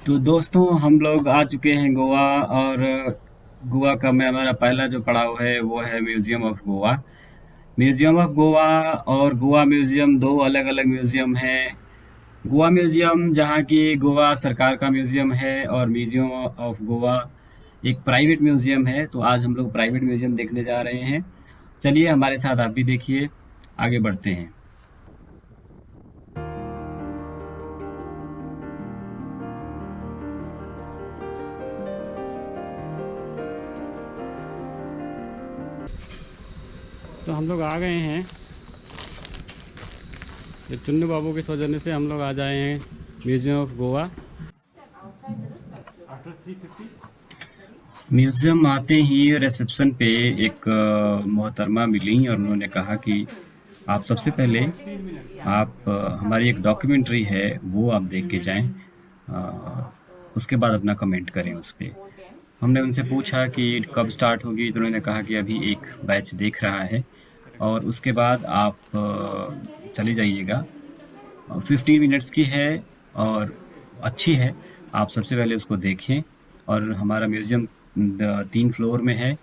तो दोस्तों हम लोग आ चुके हैं गोवा। और गोवा का मैं हमारा पहला जो पड़ाव है वो है museum of Goa. Museum of Goa और गोवा म्यूज़ियम दो अलग अलग म्यूज़ियम हैं। गोवा म्यूज़ियम जहाँ की गोवा सरकार का म्यूज़ियम है, और म्यूज़ियम ऑफ गोवा एक प्राइवेट म्यूज़ियम है। तो आज हम लोग प्राइवेट म्यूज़ियम देखने जा रहे हैं। चलिए हमारे साथ आप भी देखिए, आगे बढ़ते हैं। तो हम लोग आ गए हैं, तो चुन्नू बाबू के सौजन्य से हम लोग आ जाए हैं म्यूज़ियम ऑफ गोवा। म्यूज़ियम आते ही रिसेप्शन पे एक मोहतरमा मिली और उन्होंने कहा कि आप सबसे पहले आप हमारी एक डॉक्यूमेंट्री है वो आप देख के जाएं। उसके बाद अपना कमेंट करें उस पे। हमने उनसे पूछा कि कब स्टार्ट होगी, तो उन्होंने कहा कि अभी एक बैच देख रहा है और उसके बाद आप चले जाइएगा। 15 मिनट्स की है और अच्छी है। आप सबसे पहले उसको देखें। और हमारा म्यूज़ियम 3 फ्लोर में है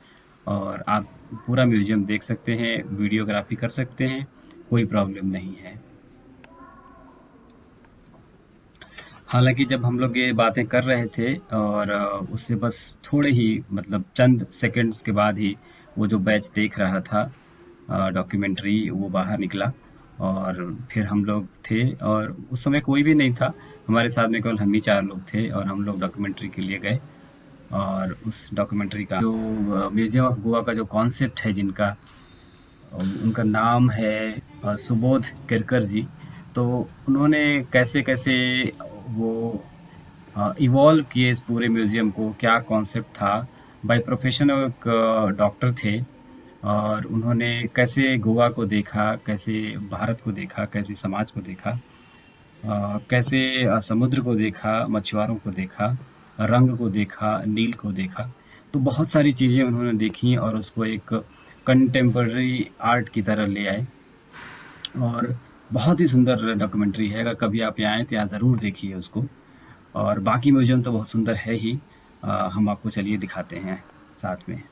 और आप पूरा म्यूज़ियम देख सकते हैं, वीडियोग्राफी कर सकते हैं, कोई प्रॉब्लम नहीं है। हालाँकि जब हम लोग ये बातें कर रहे थे और उससे बस थोड़े ही मतलब चंद सेकंड्स के बाद ही वो जो बैच देख रहा था डॉक्यूमेंट्री, वो बाहर निकला। और फिर हम लोग थे और उस समय कोई भी नहीं था। हमारे साथ में केवल हम ही 4 लोग थे और हम लोग डॉक्यूमेंट्री के लिए गए। और उस डॉक्यूमेंट्री का जो म्यूज़ियम ऑफ गोवा का जो कॉन्सेप्ट है, जिनका उनका नाम है सुबोध किरकर जी। तो उन्होंने कैसे-कैसे वो इवॉल्व किए इस पूरे म्यूज़ियम को, क्या कॉन्सेप्ट था। बाय प्रोफ़ेशन वो एक डॉक्टर थे और उन्होंने कैसे गोवा को देखा, कैसे भारत को देखा, कैसे समाज को देखा, कैसे समुद्र को देखा, मछुआरों को देखा, रंग को देखा, नील को देखा। तो बहुत सारी चीज़ें उन्होंने देखी और उसको एक कंटेम्पररी आर्ट की तरह ले आए। और बहुत ही सुंदर डॉक्यूमेंट्री है। अगर कभी आप यहाँ आएँ तो यहाँ ज़रूर देखिए उसको। और बाकी म्यूज़ियम तो बहुत सुंदर है ही। हम आपको चलिए दिखाते हैं साथ में।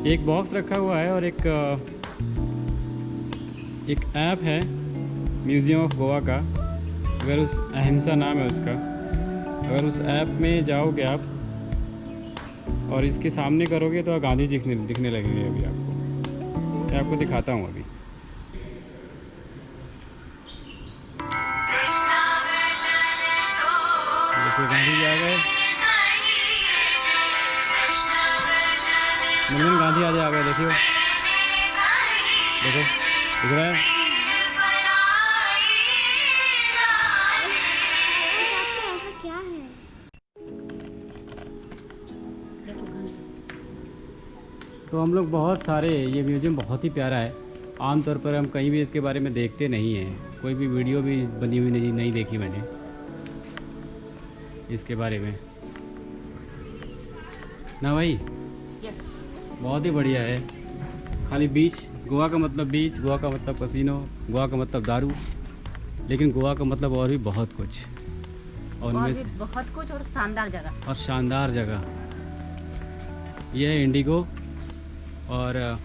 एक बॉक्स रखा हुआ है और एक ऐप है म्यूज़ियम ऑफ गोवा का। अगर उस अहिंसा नाम है उसका, अगर उस ऐप में जाओगे आप और इसके सामने करोगे तो गांधी जी दिखने लगेंगे। अभी आपको मैं आपको दिखाता हूँ अभी। देखिए गांधी जी आ गए। नंदन गांधी आज आ गए, देखियो, देखो दिख रहा है। ऐसा क्या है? तो हम लोग बहुत सारे, ये म्यूज़ियम बहुत ही प्यारा है। आमतौर पर हम कहीं भी इसके बारे में देखते नहीं हैं, कोई भी वीडियो भी बनी हुई नहीं देखी मैंने इसके बारे में। ना भाई, यस। बहुत ही बढ़िया है। खाली बीच, गोवा का मतलब बीच, गोवा का मतलब कसिनो, गोवा का मतलब दारू, लेकिन गोवा का मतलब और भी बहुत कुछ। और और उनमें भी से बहुत कुछ और शानदार जगह। और शानदार जगह ये है इंडिगो। और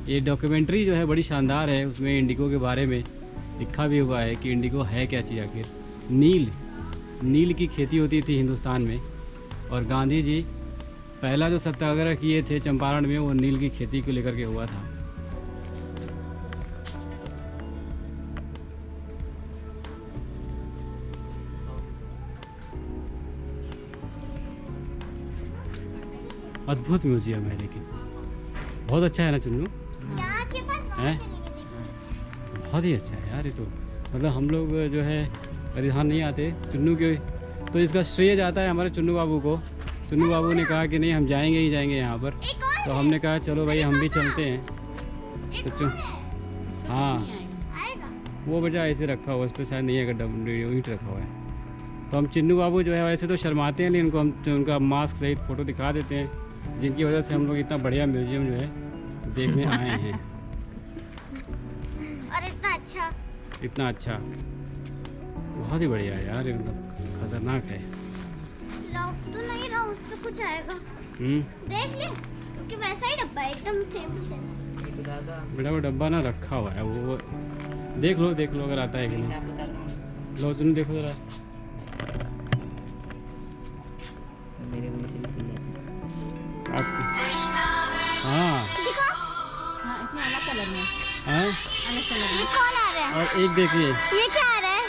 ये डॉक्यूमेंट्री जो है बड़ी शानदार है। उसमें इंडिगो के बारे में लिखा भी हुआ है कि इंडिगो है क्या चीज़ आखिर। नील की खेती होती थी हिंदुस्तान में, और गांधी जी पहला जो सत्याग्रह किए थे चंपारण में, वो नील की खेती को लेकर के हुआ था। अद्भुत म्यूजियम है, लेकिन बहुत अच्छा है ना चुन्नू? यहाँ के पास हैं? बहुत ही अच्छा है यार ये तो। मतलब हम लोग जो है अगर यहाँ नहीं आते चुन्नू के, तो इसका श्रेय जाता है हमारे चुन्नू बाबू को। चुन्नू बाबू ने कहा कि नहीं, हम जाएंगे ही जाएंगे यहाँ पर। एक और तो हमने कहा चलो भाई हम भी चलते हैं। एक तो और है। हाँ, आएगा। वो बचा ऐसे रखा हुआ, उस पर शायद नहीं है, अगर ईंट रखा हुआ है। तो हम चिन्नू बाबू जो है वैसे तो शर्माते हैं, लेकिन उनको हम उनका मास्क सहित फ़ोटो दिखा देते हैं, जिनकी वजह से हम लोग इतना बढ़िया म्यूजियम जो है देखने आए हैं। और इतना अच्छा। इतना अच्छा, बहुत ही बढ़िया है यार, ये मतलब खतरनाक है। लॉक तो नहीं रहा, उस पे कुछ आएगा। देख ले, क्योंकि वैसा ही डब्बा है, एकदम सेम टू सेम। बेटा वो डब्बा ना रखा हुआ है, वो देख लो अगर आता है कि नहीं। लो सुनो, देखो ज़रा। आपकी हाँ दिखा। हाँ, इसमें अलग कलर में, हाँ। अलग कलर ये में। कौन आ रहा है? और एक देखिए, ये क्या आ रहा है?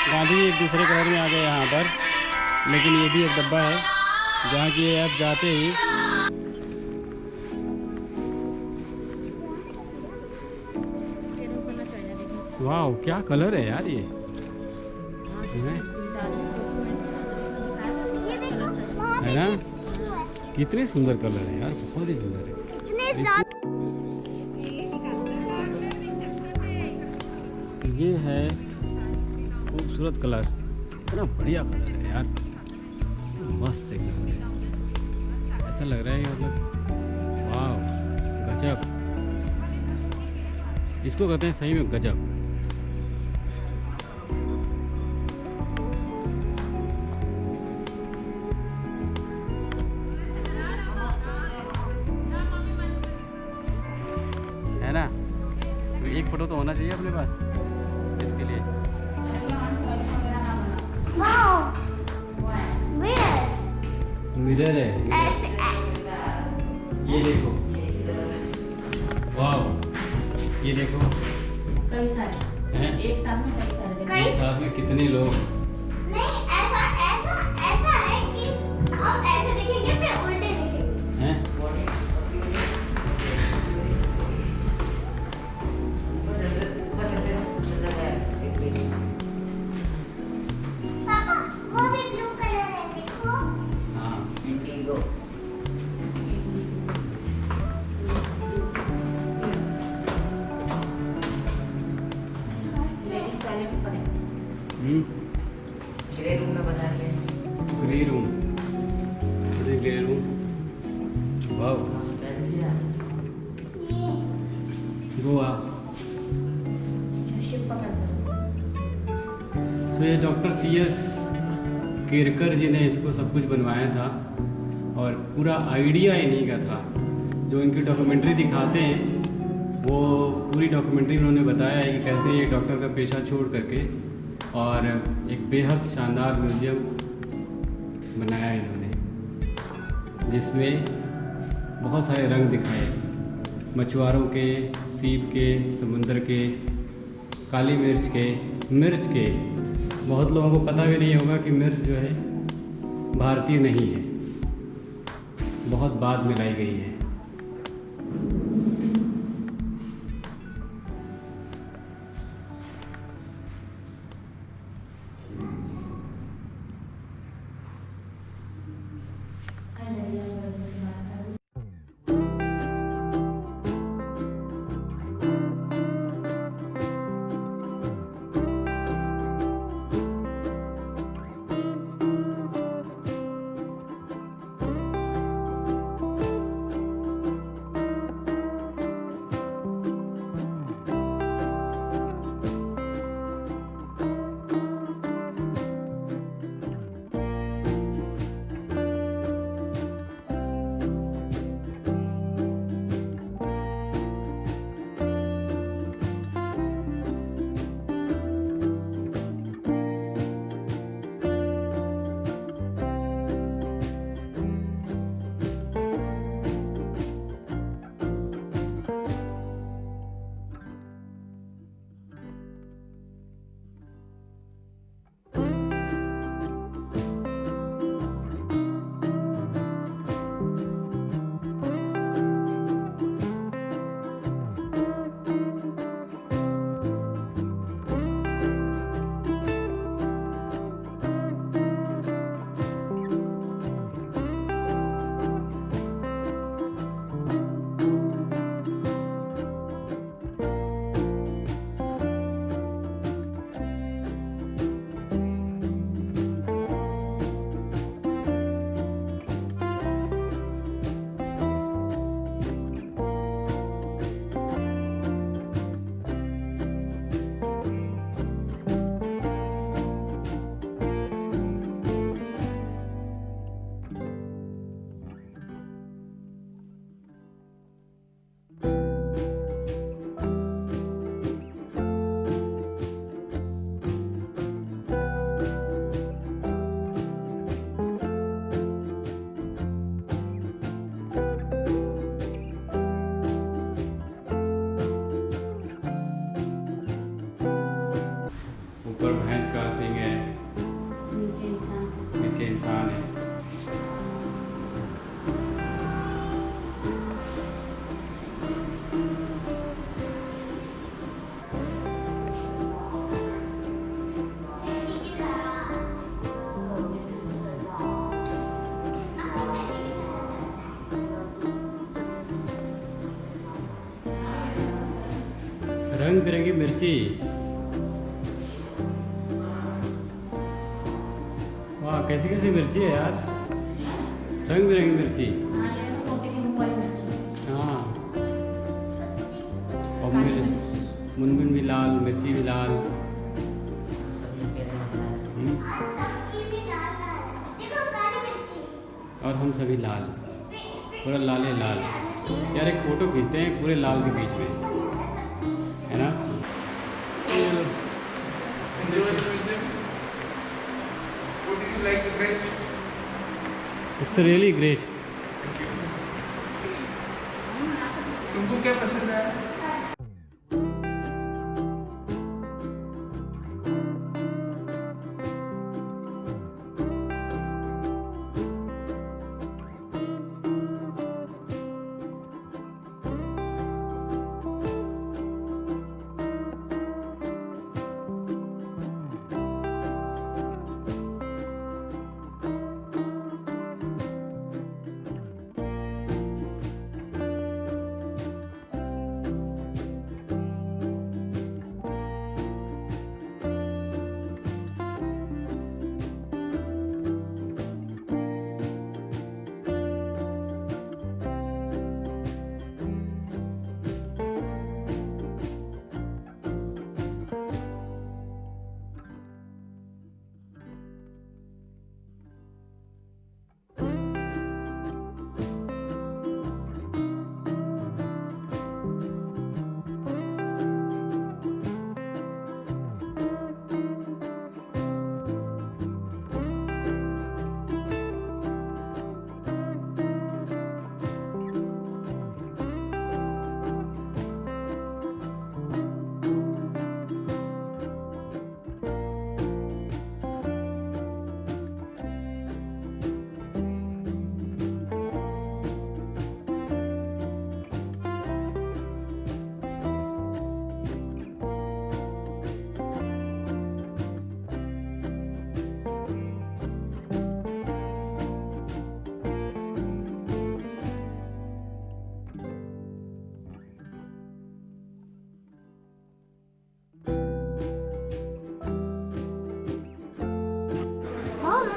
गांधी एक दूसरे कलर में आ गए यहाँ पर, लेकिन ये भी एक डब्बा है जहाँ की आप जाते ही येलो कलर चाहिए, देखिए। वाह क्या कलर है यार ये। हाँ, हैं? ये देखो, वहाँ है ना, पे वो है। कितने सुंदर कलर है यार, बहुत ही सुंदर है। इतने ज्यादा। ये है खूबसूरत कलर, इतना बढ़िया कलर है यार, मस्त एकदम है। ऐसा लग रहा है कि मतलब वाह, गजब। इसको कहते हैं सही में गजब। है ना, तो एक फोटो तो होना चाहिए अपने पास इसके लिए। वाओ, वेयर मिरर है, ऐसे ये देखो, वाह, ये देखो कई सारे हैं, एक साथ में कई सारे कई एक साथ में कितने लोग। नहीं, ऐसा ऐसा ऐसा है कि हम ऐसे देखेंगे फिर उल्टे देखेंगे। हैं, पापा, वो भी ब्लू कलर है, देखो। हाँ मस्त है। पहले भी पड़े। ग्रे रूम में बता रही है। ग्रे रूम, ग्रे रूम, वाह, ये गोवा। शिप पकड़ते सो ये डॉक्टर CS केरकर जी ने इसको सब कुछ बनवाया था, और पूरा आइडिया इन्हीं का था। जो इनकी डॉक्यूमेंट्री दिखाते हैं, वो पूरी डॉक्यूमेंट्री उन्होंने बताया है कि कैसे ये डॉक्टर का पेशा छोड़ करके और एक बेहद शानदार म्यूज़ियम बनाया इन्होंने, जिसमें बहुत सारे रंग दिखाए, मछुआरों के, सीप के, समुंदर के, काली मिर्च के। बहुत लोगों को पता भी नहीं होगा कि मिर्च जो है भारतीय नहीं है, बहुत बाद में लाई गई है। इंसान है। रंग बिरंगी मिर्ची, वाह कैसी कैसी मिर्ची है यार, रंग बिरंगी मिर्ची। हाँ और मुनमुन भी लाल, मिर्ची भी लाल। और हम सभी लाल, पूरा लाल ही लाल। यार एक फ़ोटो खींचते हैं पूरे लाल के बीच में, है ना? It's really great. तुमको क्या पसंद है?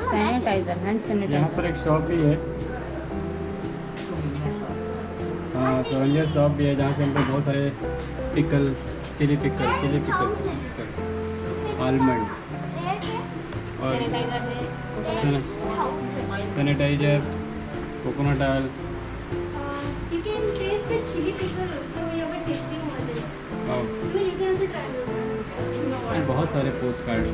सैनिटाइजर, हैंड यहाँ सैनिटाइजर। पर एक शॉप भी है, हाँ सोवेनियर शॉप भी है, जहाँ से हमको बहुत सारे पिकल, चिली पिकल, आलमंड और sanitiser, coconut oil. You can taste the chili pickle also. We have a tasting over there. वाह, So you can also try it. बहुत सारे पोस्ट कार्ड,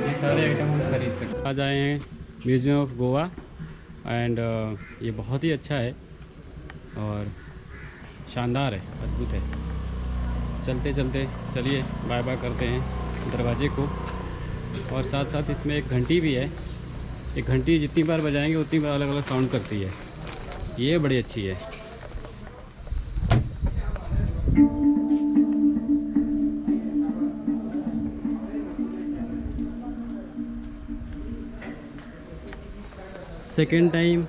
ये सारे आइटम हम खरीद सकते। आज आए हैं म्यूज़ियम ऑफ गोवा एंड ये बहुत ही अच्छा है और शानदार है, अद्भुत है। चलते चलते चलिए बाय बाय करते हैं दरवाजे को, और साथ साथ इसमें एक घंटी भी है। एक घंटी जितनी बार बजाएंगे उतनी बार अलग अलग साउंड करती है, ये बड़ी अच्छी है। Second time